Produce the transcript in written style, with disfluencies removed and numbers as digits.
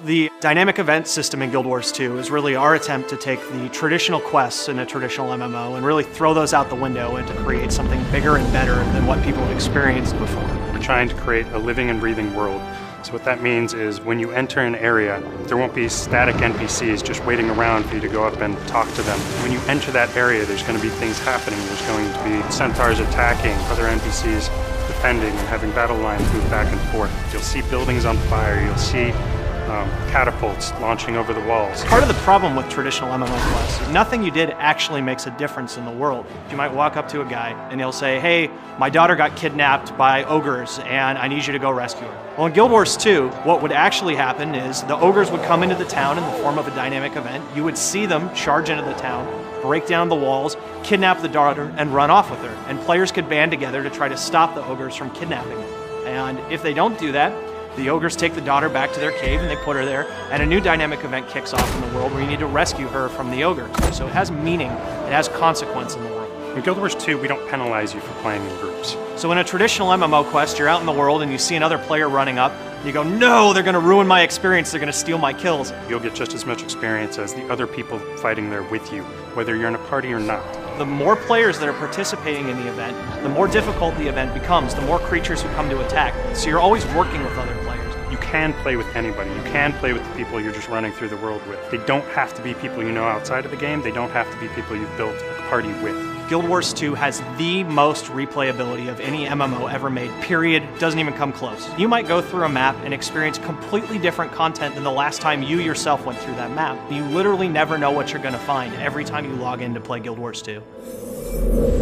The dynamic event system in Guild Wars 2 is really our attempt to take the traditional quests in a traditional MMO and really throw those out the window and to create something bigger and better than what people have experienced before. We're trying to create a living and breathing world. So what that means is when you enter an area, there won't be static NPCs just waiting around for you to go up and talk to them. When you enter that area, there's going to be things happening. There's going to be centaurs attacking, other NPCs defending and having battle lines move back and forth. You'll see buildings on fire. You'll see catapults launching over the walls. Part of the problem with traditional MMO quests is nothing you did actually makes a difference in the world. You might walk up to a guy and he'll say, hey, my daughter got kidnapped by ogres and I need you to go rescue her. Well, in Guild Wars 2, what would actually happen is the ogres would come into the town in the form of a dynamic event. You would see them charge into the town, break down the walls, kidnap the daughter, and run off with her. And players could band together to try to stop the ogres from kidnapping her. And if they don't do that, the ogres take the daughter back to their cave and they put her there, and a new dynamic event kicks off in the world where you need to rescue her from the ogres. So it has meaning, it has consequence in the world. In Guild Wars 2, we don't penalize you for playing in groups. So in a traditional MMO quest, you're out in the world and you see another player running up, you go, no, they're gonna ruin my experience, they're gonna steal my kills. You'll get just as much experience as the other people fighting there with you, whether you're in a party or not. The more players that are participating in the event, the more difficult the event becomes, the more creatures who come to attack. So you're always working with other players. You can play with anybody. You can play with the people you're just running through the world with. They don't have to be people you know outside of the game. They don't have to be people you've built a party with. Guild Wars 2 has the most replayability of any MMO ever made, period. Doesn't even come close. You might go through a map and experience completely different content than the last time you yourself went through that map. You literally never know what you're going to find every time you log in to play Guild Wars 2.